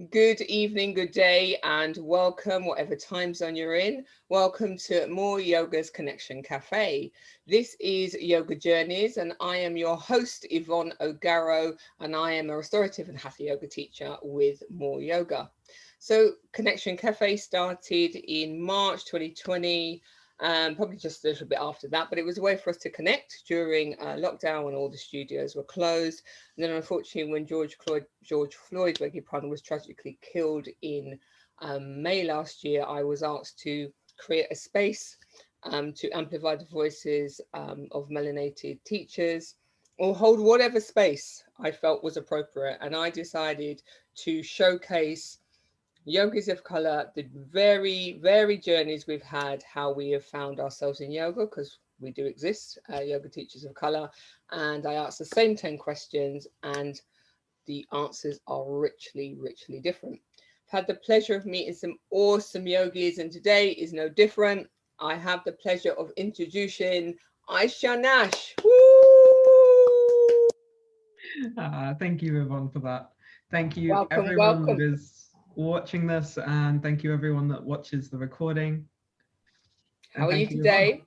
Good evening, good day, and welcome, whatever time zone you're in. Welcome to More Yoga's Connection Cafe. This is Yoga Journeys, and I am your host, Yvonne O'Garro, and I am a restorative and hatha yoga teacher with More Yoga. So, Connection Cafe started in March 2020. Probably just a little bit after that, but it was a way for us to connect during lockdown when all the studios were closed. And then, unfortunately, when George Floyd, beg your pardon, was tragically killed in May last year, I was asked to create a space to amplify the voices of melanated teachers, or hold whatever space I felt was appropriate. And I decided to showcase yogis of color, the very varied journeys we've had, how we have found ourselves in yoga, because we do exist, yoga teachers of color. And I asked the same 10 questions, and the answers are richly, richly different. I've had the pleasure of meeting some awesome yogis, and today is no different. I have the pleasure of introducing Aisha Nash. Woo! Thank you, Yvonne, for that. Thank you, Welcome, everyone that welcome. is watching this, and thank you, everyone that watches the recording. How And are you thank you, Yvonne. today?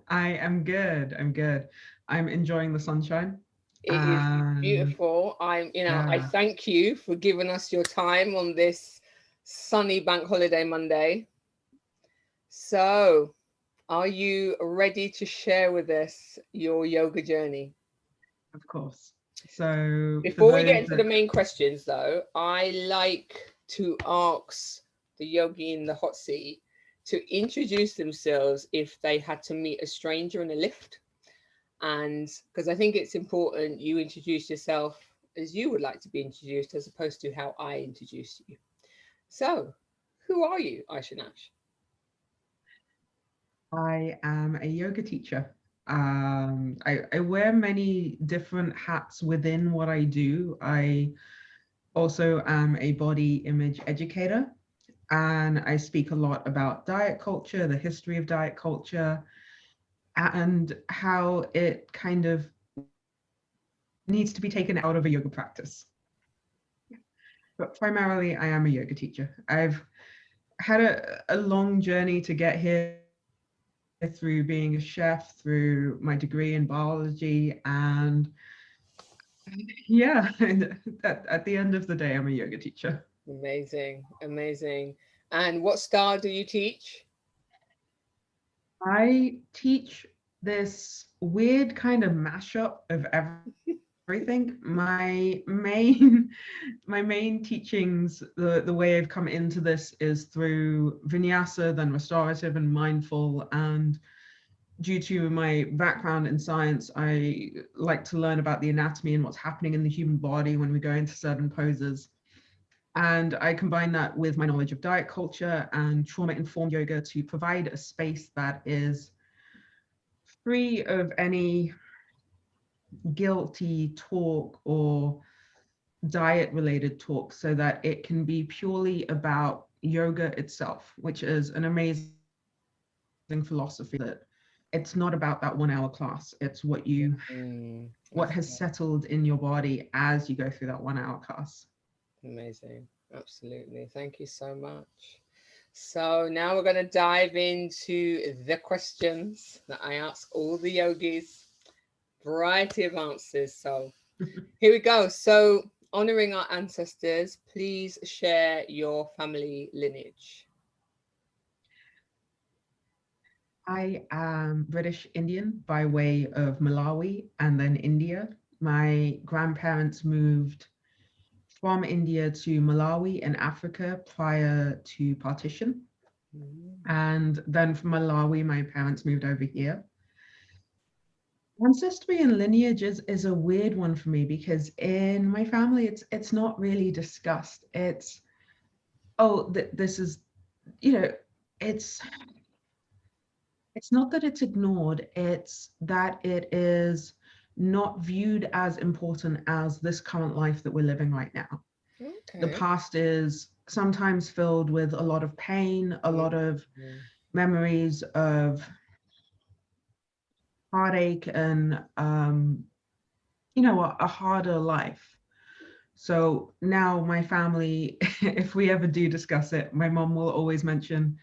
I am good. I'm good. I'm enjoying the sunshine. It is And beautiful. I yeah, thank you for giving us your time on this sunny bank holiday Monday. So, are you ready to share with us your yoga journey? of course. So for Before we get those into the that, main questions, though, I like to ask the yogi in the hot seat to introduce themselves if they had to meet a stranger in a lift. And because I think it's important you introduce yourself as you would like to be introduced, as opposed to how I introduce you. So, who are you, Aisha Nash? I am a yoga teacher. I wear many different hats within what I do. I also am a body image educator, and I speak a lot about diet culture, the history of diet culture, and how it kind of needs to be taken out of a yoga practice. But primarily, I am a yoga teacher. I've had a long journey to get here through being a chef, through my degree in biology, and yeah, at the end of the day, I'm a yoga teacher. Amazing, amazing. And what style do you teach? I teach this weird kind of mashup of everything. My main teachings, the way I've come into this is through vinyasa, then restorative and mindful. And due to my background in science, I like to learn about the anatomy and what's happening in the human body when we go into certain poses. And I combine that with my knowledge of diet culture and trauma-informed yoga to provide a space that is free of any guilty talk or diet related talk, so that it can be purely about yoga itself, which is an amazing philosophy, that it's not about that 1 hour class. It's what has That's settled in your body as you go through that 1 hour class. amazing. Absolutely. Thank you so much. So now we're going to dive into the questions that I ask all the yogis. Variety of answers. So here we go. So, honoring our ancestors, please share your family lineage. I am British Indian by way of Malawi and then India. My grandparents moved from India to Malawi in Africa prior to partition. Mm. And then from Malawi, my parents moved over here. Ancestry and lineage is a weird one for me, because in my family it's not really discussed. It's, oh, this is, you know, it's it's not that it's ignored, it's that it is not viewed as important as this current life that we're living right now. The Okay. past is sometimes filled with a lot of pain, a lot of Mhm. memories of heartache, and a harder life. So now my family, if we ever do discuss it, my mom will always mention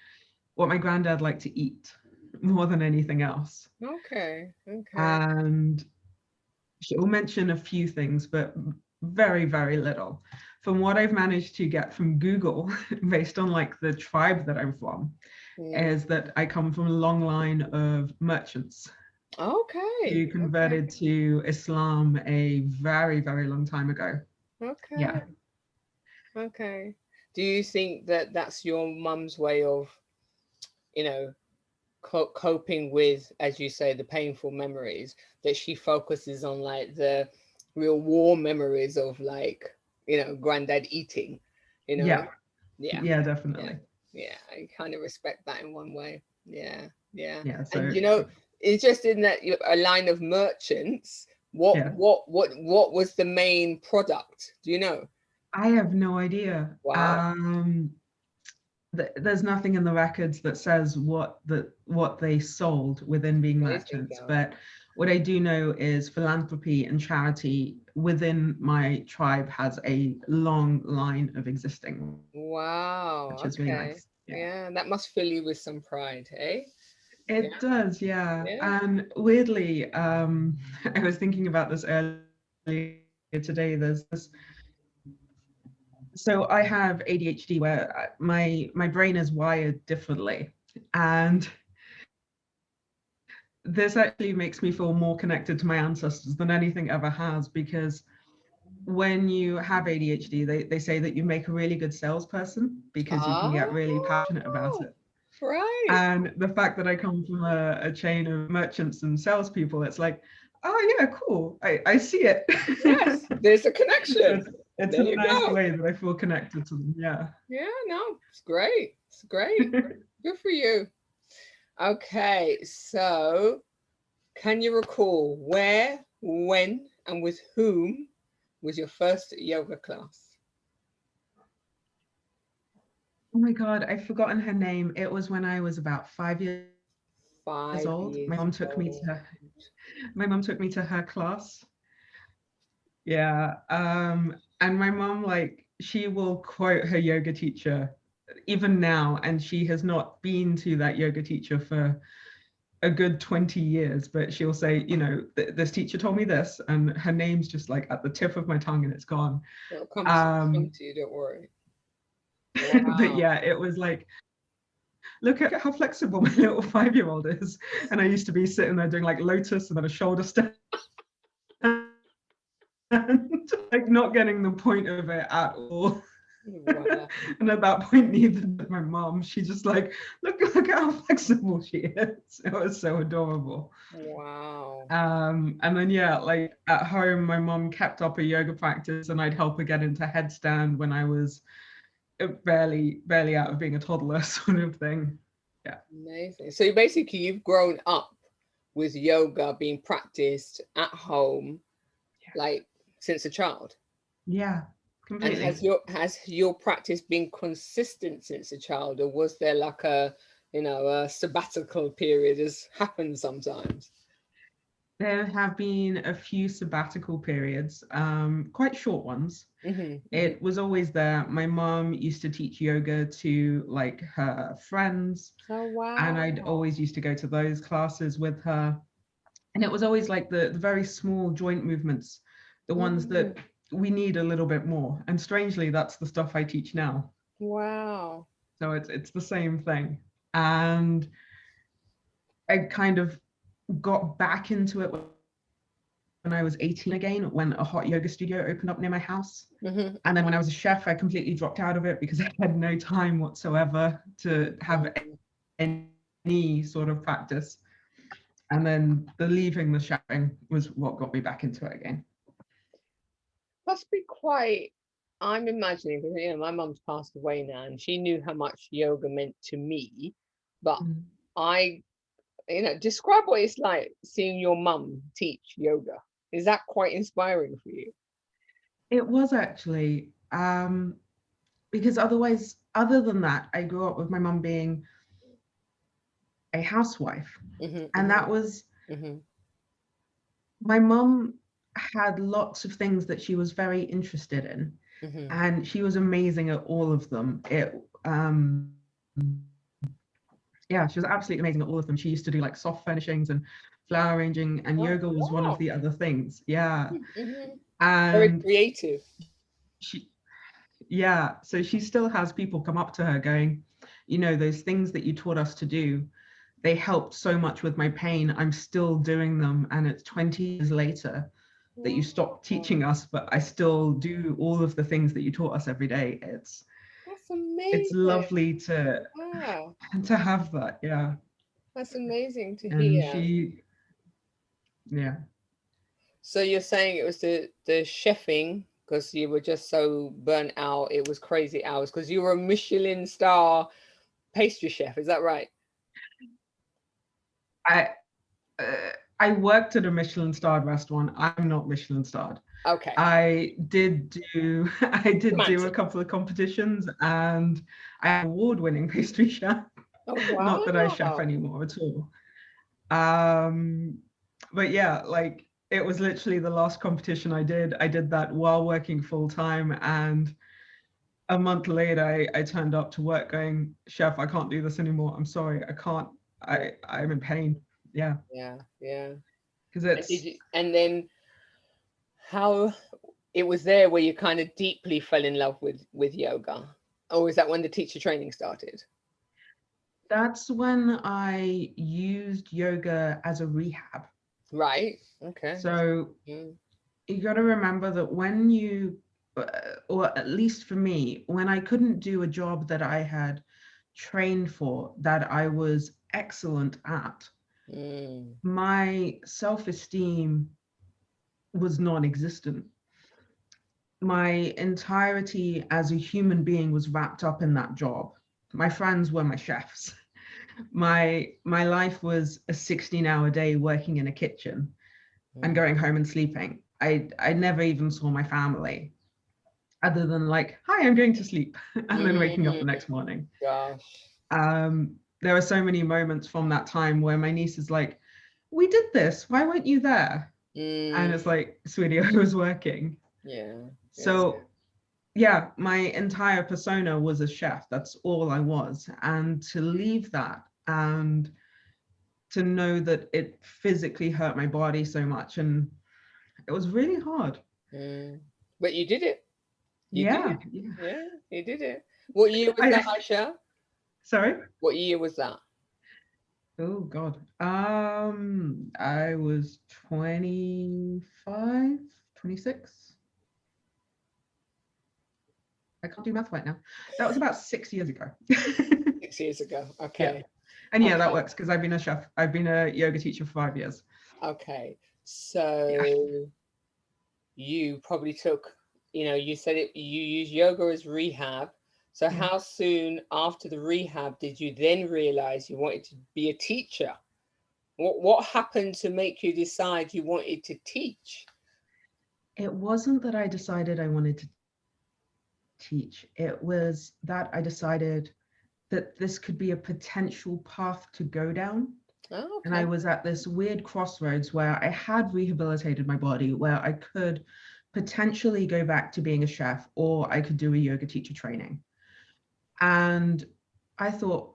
what my granddad liked to eat more than anything else. Okay. Okay. And she'll mention a few things, but very, very little. From what I've managed to get from Google, based on like the tribe that I'm from, Mm. is that I come from a long line of merchants Okay. who Okay. converted to Islam a very, very long time ago. Okay. Yeah. Okay. Do you think that that's your mum's way of, you know, coping with, as you say, the painful memories, that she focuses on like the real war memories of, like, granddad eating, you know? Yeah. Yeah. Yeah, Yeah. definitely. Yeah. I kind of respect that in one way. Yeah. Yeah. Yeah. And So it's just in that you're a line of merchants. What yeah, what what what was the main product? Do you know? I have no idea. Wow. There's nothing in the records that says what they sold within being Amazing merchants, girl. but what I do know is philanthropy and charity within my tribe has a long line of existing, which Wow. is really Okay. nice. Yeah. Yeah, that must fill you with some pride, eh? Yeah. It does, yeah. Yeah. And weirdly, I was thinking about this earlier today. There's this, so I have ADHD where my brain is wired differently. And this actually makes me feel more connected to my ancestors than anything ever has, because when you have ADHD, they say that you make a really good salesperson because you can get really passionate about Oh, it. right. And the fact that I come from a chain of merchants and salespeople, it's like, oh yeah, cool. I see it. Yes, there's a So connection. it's There a you nice go. way that I feel connected to them. Yeah. Yeah, no, it's great. It's great. Good for you. Okay, so can you recall where, when, and with whom was your first yoga class? Oh my God, I've forgotten her name. It was when I was about 5 years old. My mom took Five me years to old. my mom took me to her class. Yeah. And my mom, like, she will quote her yoga teacher even now, and she has not been to that yoga teacher for a good 20 years, but she'll say, this teacher told me this, and her name's just like at the tip of my tongue and it's gone. It'll come Um, to you, don't worry. but Wow. yeah, it was like, look at how flexible my little 5-year-old is. And I used to be sitting there doing like lotus and then a shoulder stand, like not getting the point of it at all. Wow. And at that point, neither did my mom. She just like, look at how flexible she is. It was so adorable. Wow. And then yeah, like at home, my mom kept up a yoga practice, and I'd help her get into headstand when I was barely out of being a toddler, sort of thing. Yeah. Amazing. So basically, you've grown up with yoga being practiced at home, like since a child. Yeah, And completely. has your practice been consistent since a child, or was there like a sabbatical period, as happens sometimes? There have been a few sabbatical periods, quite short ones. Hmm. Hmm. It was always there. My mom used to teach yoga to like her friends, Oh and I'd wow. always used to go to those classes with her. And it was always like the very small joint movements, the ones Mm, that we need a little bit more. And strangely, that's the stuff I teach now. wow. So it's the same thing. And I kind of got back into it when I was 18 again, when a hot yoga studio opened up near my house. Hmm. And then when I was a chef, I completely dropped out of it because I had no time whatsoever to have any sort of practice. And then the leaving the chefing was what got me back into it again. Must be quite. I'm imagining, because my mum's passed away now, and she knew how much yoga meant to me. But Mm. I, describe what it's like seeing your mum teach yoga. Is that quite inspiring for you? It was actually, because otherwise, other than that, I grew up with my mum being a housewife. Hmm. And Hmm. that was Hmm. my mum. had lots of things that she was very interested in, Mm-hmm. and she was amazing at all of them. Yeah, she was absolutely amazing at all of them. She used to do like soft furnishings and flower arranging, and Oh, yoga was one of wow. the other things. Yeah. Mm-hmm. Very And creative. she, yeah, so she still has people come up to her going, you know, those things that you taught us to do, they helped so much with my pain. I'm still doing them. And it's 20 years later that you stopped Wow. teaching us, but I still do all of the things that you taught us every day. That's It's amazing. lovely Wow. to have that. Yeah. That's amazing to And hear. she, yeah. So you're saying it was the chefing because you were just so burnt out. It was crazy hours because you were a Michelin star pastry chef. Is that right? I uh, I worked at a Michelin starred restaurant. I'm not Michelin starred. Okay. I did do I did do a Semantic. couple of competitions, and I am award-winning pastry chef. Oh, Not that I chef wow. anymore at all. Um, but yeah, like it was literally the last competition I did. I did that while working full time, and a month later, I turned up to work going, Chef, I can't do this anymore. I'm sorry, I can't. Yeah, I'm in pain. Yeah, yeah, yeah. because And did it's you, and then how it was there where you kind of deeply fell in love with yoga? Or is that when the teacher training started? that's when I used yoga as a rehab. Right. Okay. So Mm, you got to remember that when you, or at least for me, when I couldn't do a job that I had trained for, that I was excellent at, mm, my self-esteem was non-existent. My entirety as a human being was wrapped up in that job. My friends were my chefs. My life was a 16-hour day working in a kitchen and mm. going home and sleeping. I never even saw my family other than like, hi, I'm going to sleep, and then waking up the Mm, next morning. gosh. There are so many moments from that time where my niece is like, we did this, why weren't you there? And it's Mm, like, sweetie, I was working. yeah. Yeah. So yeah, my entire persona was a chef. That's all I was. And to leave that and to know that it physically hurt my body so much, and it was really hard. Mm. But you did it. You Yeah, did. yeah. Yeah, you did it. What year was that, I Aisha? sorry. What year was that? Oh God. I was 25, 26. I can't do math right now. That was about 6 years ago. 6 years ago. Yeah. Okay. And yeah, that Okay. works because I've been a chef. I've been a yoga teacher for 5 years. Okay. Yeah. So you probably took, you said it, you use yoga as rehab. So Yeah. how soon after the rehab did you then realize you wanted to be a teacher? What happened to make you decide you wanted to teach? It wasn't that I decided I wanted to teach. It was that I decided that this could be a potential path to go down. Oh, And I okay. was at this weird crossroads where I had rehabilitated my body, where I could potentially go back to being a chef, or I could do a yoga teacher training. And I thought,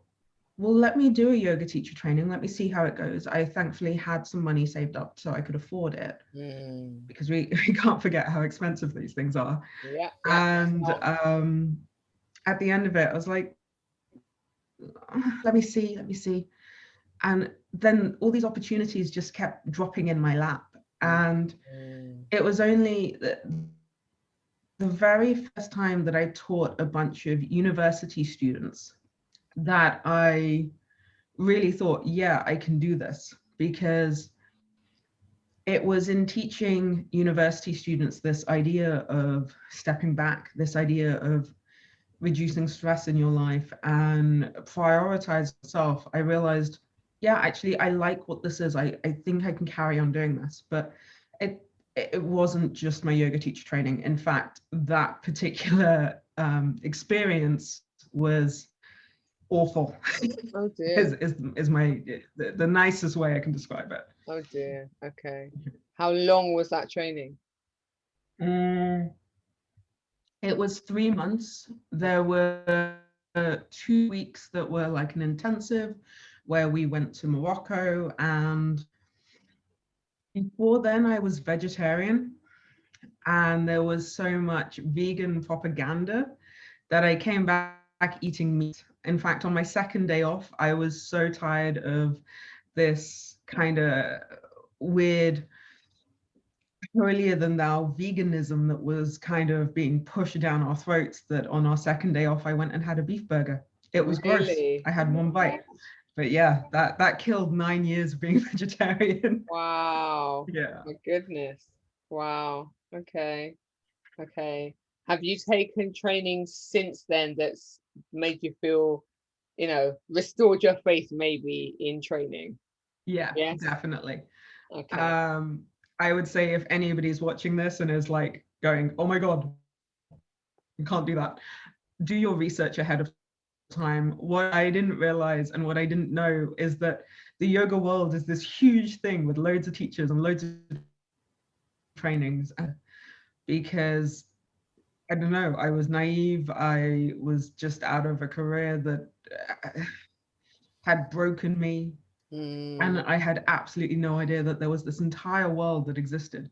well, let me do a yoga teacher training. Let me see how it goes. I thankfully had some money saved up so I could afford it, Mm. because we can't forget how expensive these things are. Yeah, yeah. And Oh, at the end of it, I was like, let me see, let me see. And then all these opportunities just kept dropping in my lap. And mm, it was only the very first time that I taught a bunch of university students that I really thought, yeah, I can do this, because it was in teaching university students this idea of stepping back, this idea of reducing stress in your life and prioritize yourself. I realized, yeah, actually, I like what this is. I think I can carry on doing this. But it it wasn't just my yoga teacher training. In fact, that particular experience was awful. oh dear. is my the nicest way I can describe it. Oh dear. Okay. How long was that training? Mm, it was 3 months. There were 2 weeks that were like an intensive where we went to Morocco. And before then, I was vegetarian. And there was so much vegan propaganda that I came back eating meat. In fact, on my second day off, I was so tired of this kind of weird, holier than thou veganism that was kind of being pushed down our throats that on our second day off, I went and had a beef burger. It was gross. Really? I had one bite. But yeah, that killed 9 years of being vegetarian. Wow. Yeah. My goodness. Wow. Okay. Okay. Have you taken training since then that's made you feel, restored your faith maybe in training? Yeah, Yes. definitely. Okay. Um, I would say if anybody's watching this and is like going, oh my God, you can't do that, do your research ahead of time. What I didn't realize and what I didn't know is that the yoga world is this huge thing with loads of teachers and loads of trainings. Because I don't know, I was naive. I was just out of a career that had broken me. And Mm, I had absolutely no idea that there was this entire world that existed.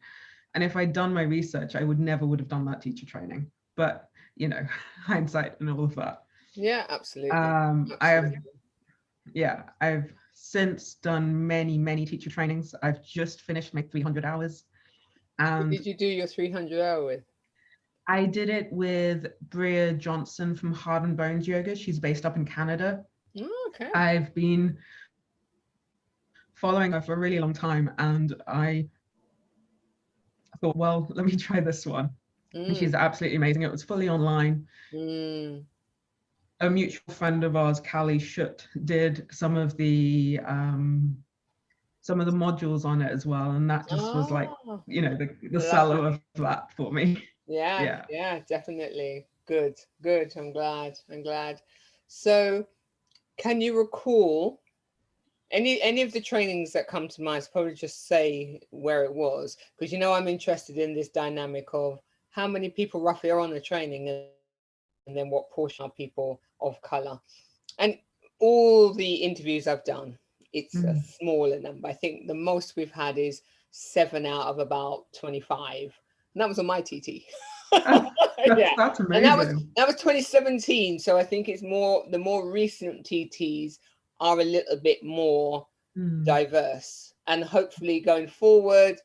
And if I'd done my research, I would have done that teacher training. But, hindsight and all of that. yeah, absolutely. I have, Absolutely. yeah, I've since done many, many teacher trainings. I've just finished my 300 hours. Who And did you do your 300 hour with? I did it with Bria Johnson from Heart and Bones Yoga. She's based up in Canada. Oh, okay. I've been following her for a really long time, and I thought, well, let me try this one. And she's Mm, absolutely amazing. It was fully online. mm. A mutual friend of ours, Callie Schutt, did some of the modules on it as well, and that just was like, Oh, the seller lovely. of that for me. Yeah, Yeah. yeah, definitely. Good, good. I'm glad. I'm glad. So, can you recall any of the trainings that come to mind? Probably just say where it was, because I'm interested in this dynamic of how many people roughly are on the training, and then what portion are people of color. And all the interviews I've done, it's a Mm. smaller number. I think the most we've had is 7 out of about 25. And that was on my TT. that's Yeah. that's And that was amazing. that was 2017. So I think it's more the more recent TTs are a little bit more Mm. diverse. And hopefully going forward,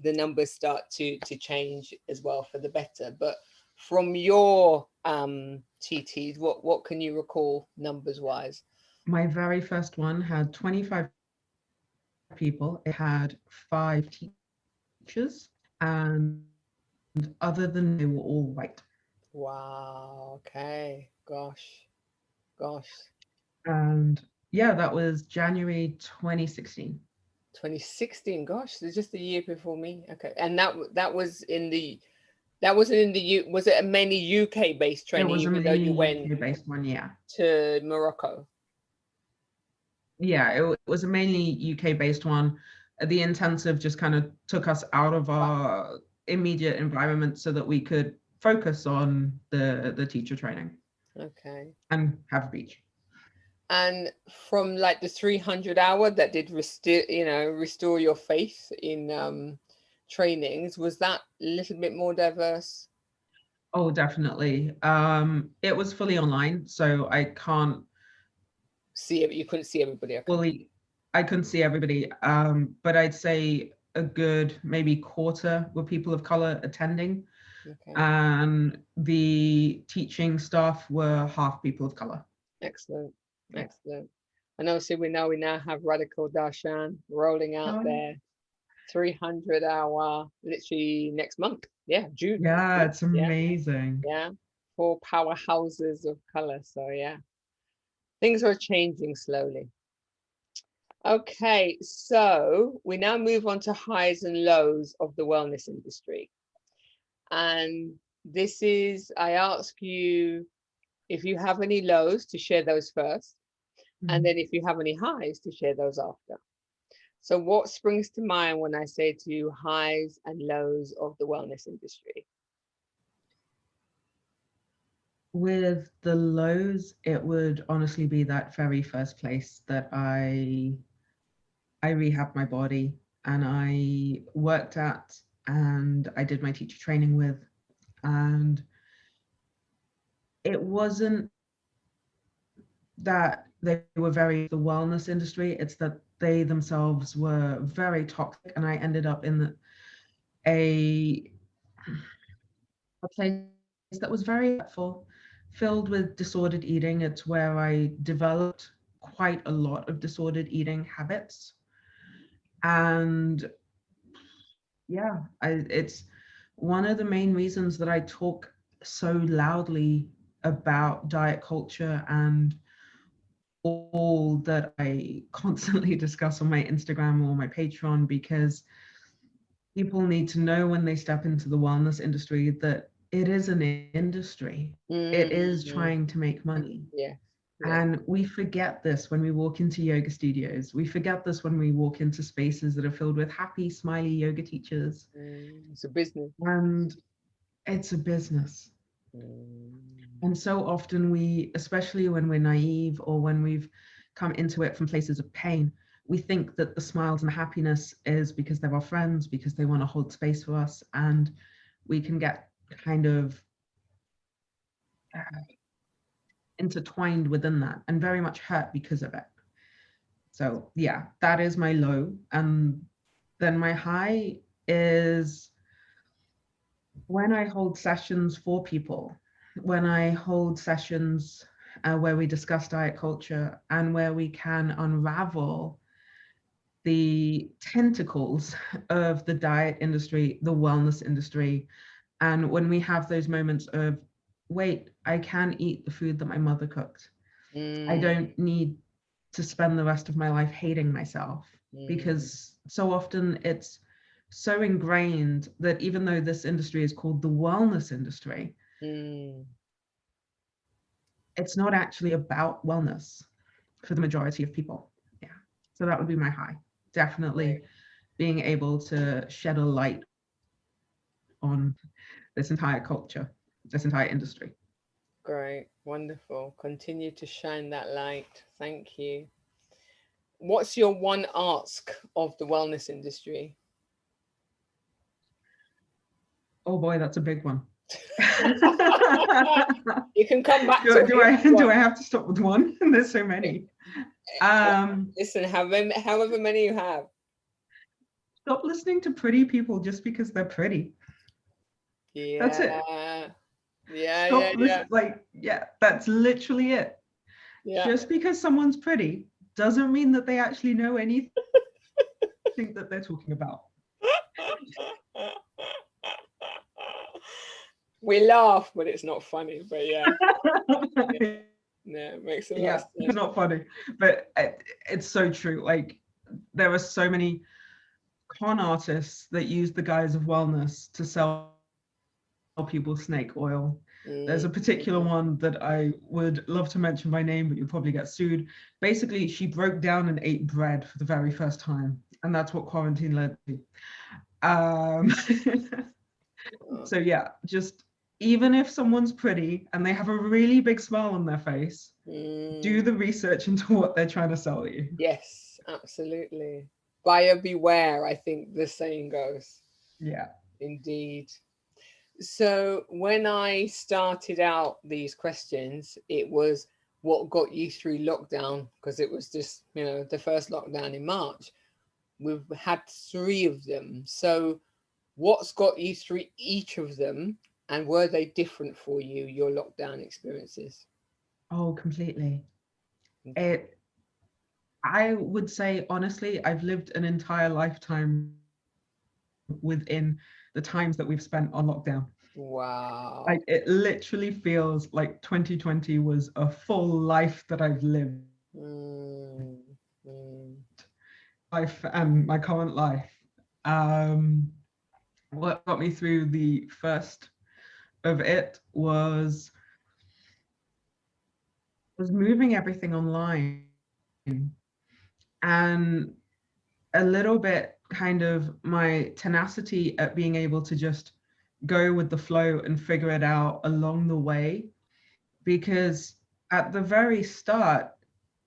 the numbers start to change as well for the better. But from your TTs, what can you recall numbers wise? My very first one had 25 people. It had 5 teachers, and other than they were all white. Wow. Okay. Gosh. Gosh. And yeah, that was January 2016. 2016. Gosh, it's just a year before me. Okay. And that was in the that wasn't in the U. Was it a mainly UK based It training, was a even though you mainly went UK-based one, yeah. to Morocco? Yeah, it was a mainly UK-based one. The intensive just kind of took us out of Wow. our immediate environment so that we could focus on the teacher training Okay. and have a beach. And from like the 300 hour that did restore your faith in trainings, was that a little bit more diverse? Oh, definitely. It was fully online, so See it, you couldn't see everybody. Okay. fully, I couldn't see everybody. But I'd say a good maybe quarter were people of color attending, Okay. and the teaching staff were half people of color. Excellent. Yeah. Excellent. And obviously we now have Radical Darshan rolling out Um, their 300 hour literally next month. Yeah, June next yeah, month. it's Yeah. amazing. Yeah. Four powerhouses of color. So yeah, things are changing slowly. Okay, so we now move on to highs and lows of the wellness industry. And this is, I ask you if you have any lows to share those first, and Mm. then if you have any highs to share those after. So what springs to mind when I say to you highs and lows of the wellness industry? With the lows, it would honestly be that very first place that I rehabbed my body and I worked at and I did my teacher training with. And it wasn't that they were very the wellness industry, it's that they themselves were very toxic. And I ended up in a, a place that was very full, filled with disordered eating. It's where I developed quite a lot of disordered eating habits. And yeah, it's one of the main reasons that I talk so loudly about diet culture and all that I constantly discuss on my Instagram or my Patreon, because people need to know when they step into the wellness industry that it is an industry. It is Mm, trying to make money. yeah, yeah. And we forget this when we walk into yoga studios. We forget this when we walk into spaces that are filled with happy, smiley yoga teachers. It's a business. And it's a business. Mm, And so often we, especially when we're naive or when we've come into it from places of pain, we think that the smiles and the happiness is because they're our friends, because they want to hold space for us. And we can get kind of intertwined within that and very much hurt because of it. So yeah, that is my low. And then my high is when I hold sessions for people, when I hold sessions where we discuss diet culture and where we can unravel the tentacles of the diet industry, the wellness industry. And when we have those moments of, wait, I can eat the food that my mother cooked. I mm, don't need to spend the rest of my life hating myself, mm, because so often it's so ingrained that even though this industry is called the wellness industry, mm. it's not actually about wellness for the majority of people. Yeah. So that would be my high. Definitely Great, being able to shed a light on this entire culture, this entire industry. great, wonderful. Continue to shine that light. Thank you. What's your one ask of the wellness industry? Oh boy, that's a big one. You can come back to it do if I you do I want. have to stop with one? There's so many. Um, Listen, however many you have. Stop listening to pretty people just because they're pretty. That's it. Yeah, Stop yeah, listening. Like, yeah, that's literally it. yeah. Just because someone's pretty doesn't mean that they actually know anything that they're talking about. We laugh, but it's not funny. But yeah, yeah, yeah, it makes a lot of Yeah, it's sense. not funny, but it's so true. Like, there are so many con artists that use the guise of wellness to sell people snake oil. There's a particular Mm, one that I would love to mention by name, but you'll probably get sued. Basically, she broke down and ate bread for the very first time, and that's what quarantine led to. Um, uh, so yeah, just even if someone's pretty and they have a really big smile on their face, do mm, the research into what they're trying to sell you. yes, absolutely. Buyer beware, I think the saying goes. Yeah. Indeed. So when I started out these questions, it was what got you through lockdown, because it was just, the first lockdown in March. We've had three of them. So what's got you through each of them, and were they different for you, your lockdown experiences? Oh, completely. It I would say honestly, I've lived an entire lifetime within the times that we've spent on lockdown. Wow. Like, it literally feels like 2020 was a full life that I've lived, Mm, mm, life and my current life. Um, what got me through the first of it was moving everything online. And a little bit kind of my tenacity at being able to just go with the flow and figure it out along the way. Because at the very start,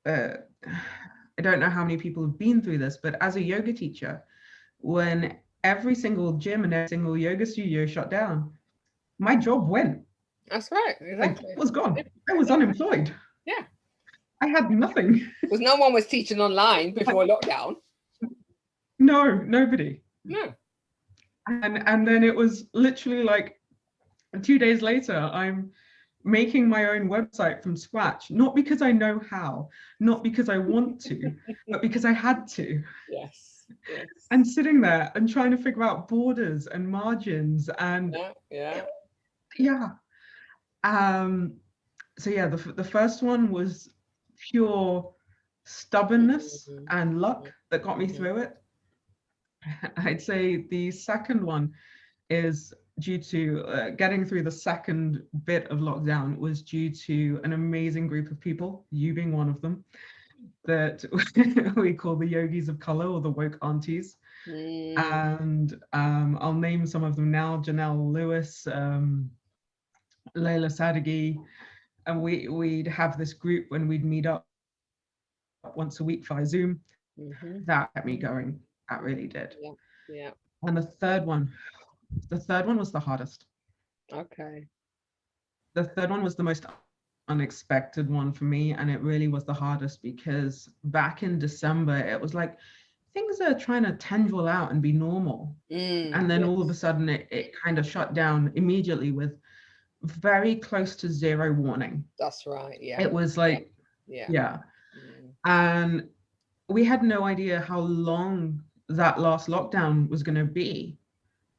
uh, I don't know how many people have been through this, but as a yoga teacher, when every single gym and every single yoga studio shut down, my job went. That's right. Like, Exactly. it was gone. I was unemployed. Yeah. I had nothing. Because no one was teaching online before lockdown. No, nobody. No. And then it was literally like 2 days later, I'm making my own website from scratch, not because I know how, not because I want to, but because I had to. Yes. Yes. And sitting there and trying to figure out borders and margins and Yeah. yeah. So yeah, the first one was pure stubbornness and luck that got me through it. I'd say the second one is due to getting through the second bit of lockdown was due to an amazing group of people, you being one of them, that we call the yogis of color or the woke aunties. And I'll name some of them now: Janelle Lewis, Layla Sadeghi, and we'd have this group when we'd meet up once a week via Zoom. That kept me going. That really did. Yeah. And the third one was the hardest. Okay. The third one was the most unexpected one for me, and it really was the hardest because back in December it was like things are trying to tendril out and be normal, and then all of a sudden it kind of shut down immediately with very close to zero warning. That's right. Yeah. It was like yeah. And we had no idea how long that last lockdown was going to be.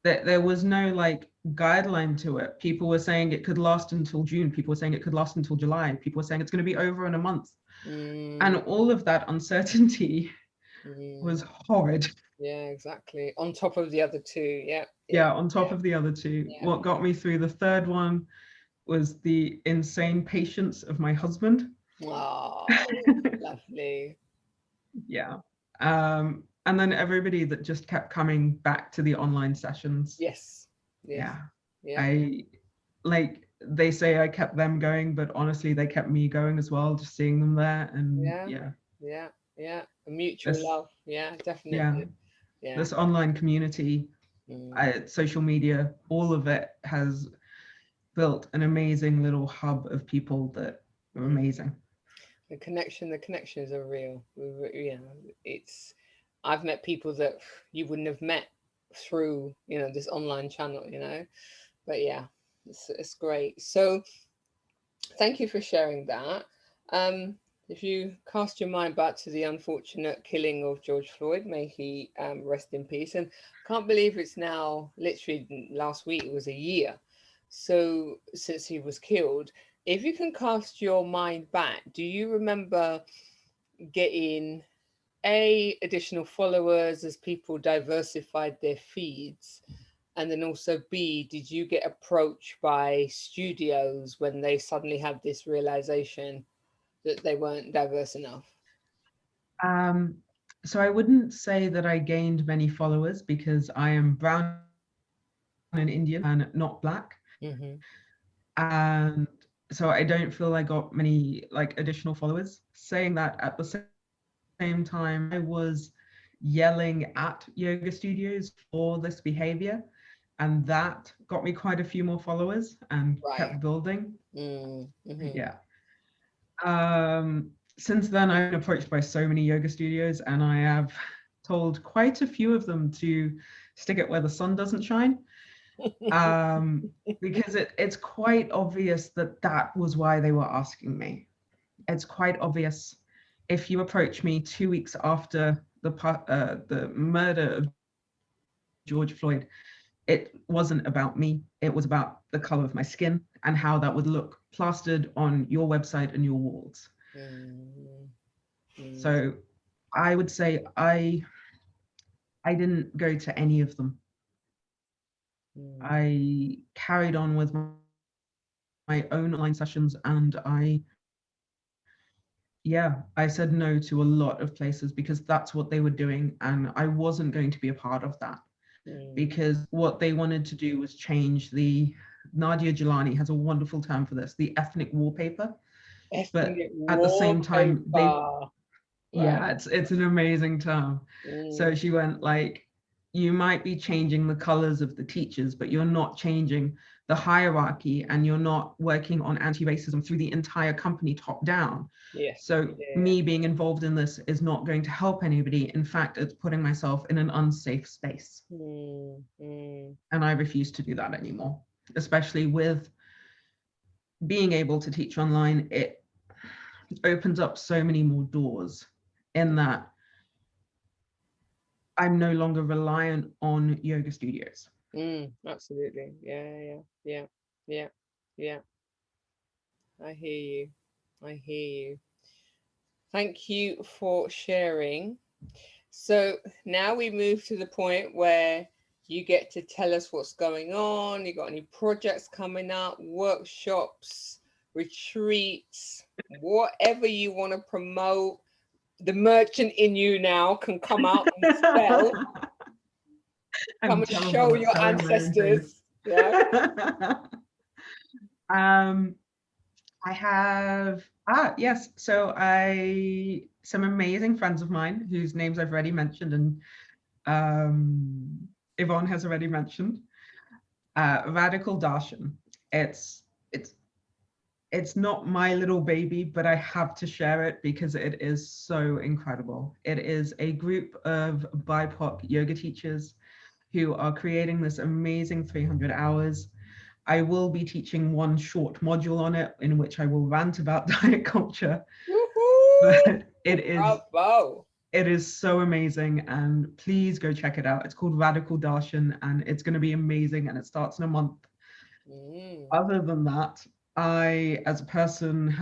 That there was no like guideline to it. People were saying it could last until June. People were saying it could last until July. People were saying it's going to be over in a month. And all of that uncertainty was horrid. Yeah, exactly. On top of the other two. Yeah. Yeah, on top of the other two. Yeah. What got me through the third one was the insane patience of my husband. Oh, lovely. Yeah. And then everybody that just kept coming back to the online sessions. Yes. Yeah. Yeah. I like they say I kept them going, but honestly they kept me going as well, just seeing them there. And Yeah. A mutual love. Yeah, definitely. Yeah. This online community, social media, all of it has built an amazing little hub of people that are amazing. The connections are real. I've met people that you wouldn't have met through, this online channel, but yeah, it's great. So thank you for sharing that. If you cast your mind back to the unfortunate killing of George Floyd, may he rest in peace. And can't believe it's now literally last week, it was a year. So since he was killed, if you can cast your mind back, do you remember getting additional followers as people diversified their feeds? And then also B, did you get approached by studios when they suddenly had this realization that they weren't diverse enough? So I wouldn't say that I gained many followers because I am brown and Indian and not black. And so I don't feel I got many like additional followers. Saying that, at the same time, I was yelling at yoga studios for this behavior, and that got me quite a few more followers and kept building. Yeah. Since then, I've been approached by so many yoga studios, and I have told quite a few of them to stick it where the sun doesn't shine. Because it's quite obvious that was why they were asking me. It's quite obvious. If you approach me 2 weeks after the murder of George Floyd, it wasn't about me. It was about the color of my skin and how that would look plastered on your website and your walls. So I would say I didn't go to any of them. I carried on with my own online sessions, and I yeah, I said no to a lot of places because that's what they were doing, and I wasn't going to be a part of that, because what they wanted to do was change the, Nadia Jelani has a wonderful term for this, the ethnic wallpaper. But Ethnic at the same time, wallpaper. yeah, it's an amazing term. So Mm. she went like, you might be changing the colors of the teachers, but you're not changing the hierarchy, and you're not working on anti-racism through the entire company top down. Yes. So Yeah. me being involved in this is not going to help anybody. In fact, it's putting myself in an unsafe space. And I refuse to do that anymore, especially with being able to teach online. It opens up so many more doors in that I'm no longer reliant on yoga studios. Absolutely. Yeah. I hear you. I hear you. Thank you for sharing. So now we move to the point where you get to tell us what's going on. You got any projects coming up, workshops, retreats, whatever you want to promote. The merchant in you now can come out and spell. Come I'm and terrible show at your selling my own things. ancestors. Yeah. um, I have, yes, so some amazing friends of mine whose names I've already mentioned, and Yvonne has already mentioned. Radical Darshan. It's it's it's not my little baby, but I have to share it because it is so incredible. It is a group of BIPOC yoga teachers who are creating this amazing 300 hours. I will be teaching one short module on it in which I will rant about diet culture. Woohoo! But Bravo. it is so amazing, and please go check it out. It's called Radical Darshan, and it's going to be amazing, and it starts in a month. Other than that, I, as a person,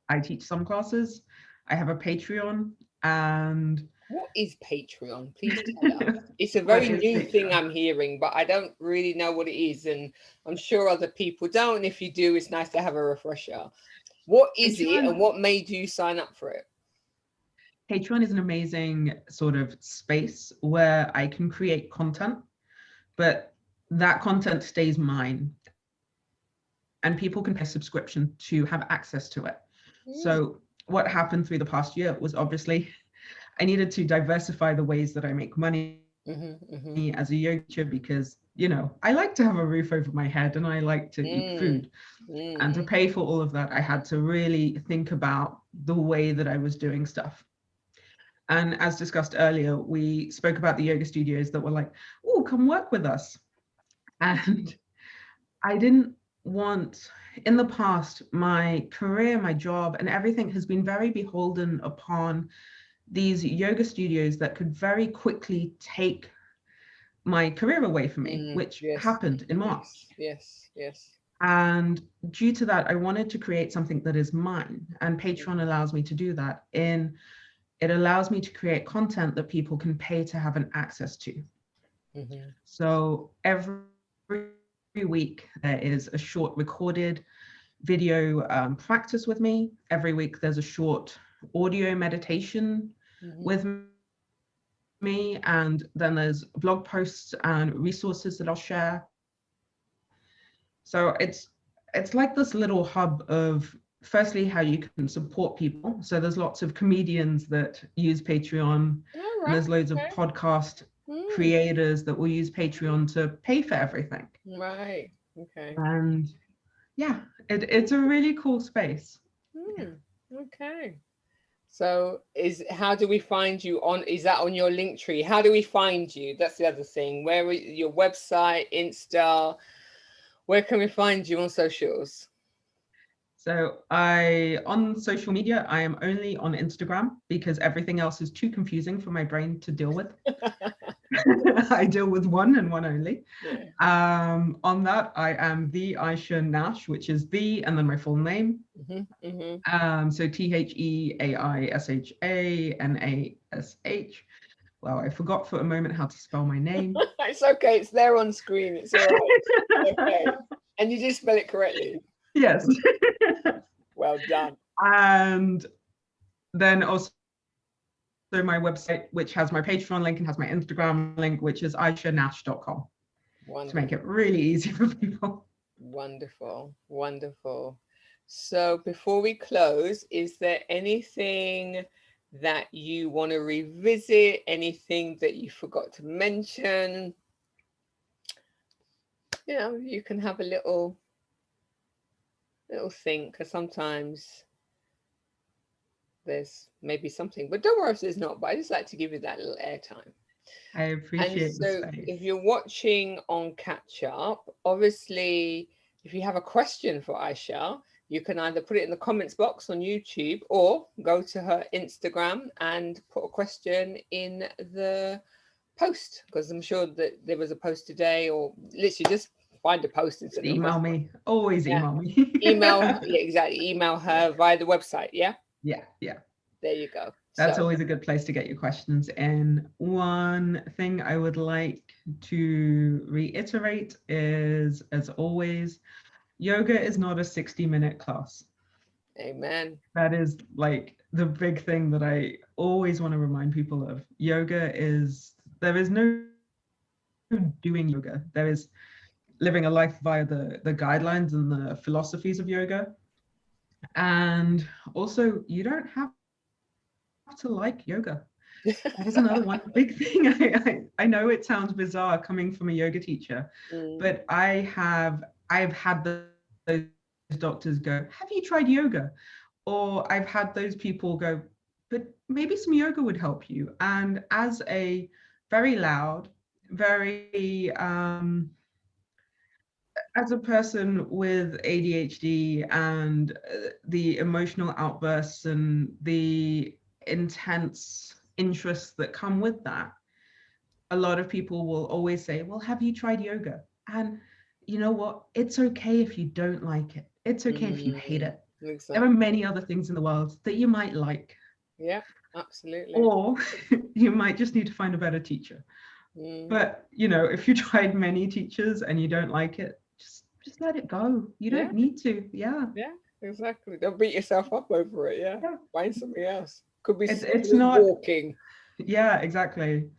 I teach some classes. I have a Patreon, and What is Patreon? Please tell us. It's a what very is new thing Patreon? I'm hearing, but I don't really know what it is, and I'm sure other people don't. If you do, it's nice to have a refresher. What is it, and Patreon, what made you sign up for it? Patreon is an amazing sort of space where I can create content, but that content stays mine, and people can pay a subscription to have access to it. So what happened through the past year was, obviously I needed to diversify the ways that I make money as a yoga teacher, because I like to have a roof over my head and I like to eat food. And to pay for all of that, I had to really think about the way that I was doing stuff. And as discussed earlier, we spoke about the yoga studios that were like, oh, come work with us. And I didn't want, in the past, my career, my job, and everything has been very beholden upon these yoga studios that could very quickly take my career away from me, which Yes. happened in March. Yes. And due to that, I wanted to create something that is mine. And Patreon allows me to do that. It allows me to create content that people can pay to have an access to. So every week there is a short recorded video practice with me. Every week there's a short audio meditation with me, and then there's blog posts and resources that I'll share. So it's like this little hub of, firstly, how you can support people. So there's lots of comedians that use Patreon, and there's loads of podcast creators that will use Patreon to pay for everything. Right. Okay. And yeah, it's a really cool space. Okay. So how do we find you on? Is that on your link tree? How do we find you? That's the other thing. Where is your website, Insta? Where can we find you on socials? So on social media, I am only on Instagram because everything else is too confusing for my brain to deal with. I deal with one and one only. Yeah. On that, I am the Aisha Nash, which is the, and then my full name. So TheAishaNash. Wow, I forgot for a moment how to spell my name. It's okay. It's there on screen. It's all right. Okay. And you did spell it correctly. Yes. Well done. And then also my website, which has my Patreon link and has my Instagram link, which is aishanash.com, to make it really easy for people. Wonderful, wonderful. So before we close, is there anything that you want to revisit? Anything that you forgot to mention? You know, you can have a little think, because sometimes there's maybe something, but don't worry if there's not. But I just like to give you that little airtime. I And appreciate the so space. if you're watching on catch up, obviously, if you have a question for Aisha, you can either put it in the comments box on YouTube or go to her Instagram and put a question in the post, because I'm sure that there was a post today, or literally just find a post and send Email me. Always email me. Email, yeah, exactly. Email her via the website. Yeah. Yeah, yeah. There you go. That's So always a good place to get your questions in. One thing I would like to reiterate is, as always, yoga is not a 60-minute class. amen. That is like the big thing that I always want to remind people of. There is no doing yoga. There is living a life via the guidelines and the philosophies of yoga. And also, you don't have to like yoga. That is another one big thing. I know it sounds bizarre coming from a yoga teacher, but I've had those doctors go, "Have you tried yoga?" Or I've had those people go, "But maybe some yoga would help you." And as a very loud, very as a person with ADHD and the emotional outbursts and the intense interests that come with that, a lot of people will always say, "Well, have you tried yoga?" And you know what? It's okay if you don't like it. It's okay if you hate it. There are Exactly. many other things in the world that you might like, Yeah, absolutely. or you might just need to find a better teacher. But if you tried many teachers and you don't like it, just let it go. You Yeah, don't need to. Yeah. yeah, exactly. Don't beat yourself up over it. Yeah, Yeah. find something else. Could be It's simple as not, walking. yeah, exactly.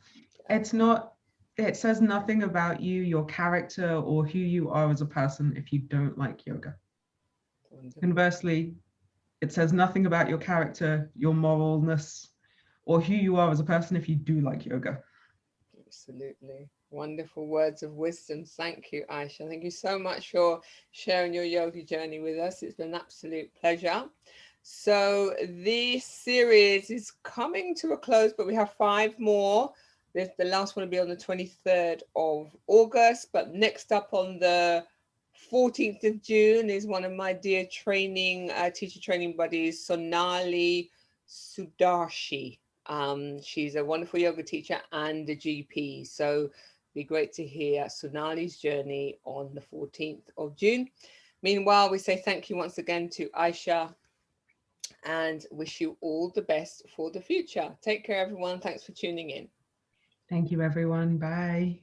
It's not, it says nothing about you, your character, or who you are as a person if you don't like yoga. Wonderful. Conversely, it says nothing about your character, your moralness, or who you are as a person if you do like yoga. Absolutely. Wonderful words of wisdom. Thank you, Aisha. Thank you so much for sharing your yoga journey with us. It's been an absolute pleasure. So this series is coming to a close, but we have 5 more. The last one will be on the 23rd of August, but next up on the 14th of June is one of my dear teacher training buddies, Sonali Sudarshi. She's a wonderful yoga teacher and a GP. So it'd be great to hear Sonali's journey on the 14th of June. Meanwhile, we say thank you once again to Aisha and wish you all the best for the future. Take care, everyone. Thanks for tuning in. Thank you, everyone. Bye.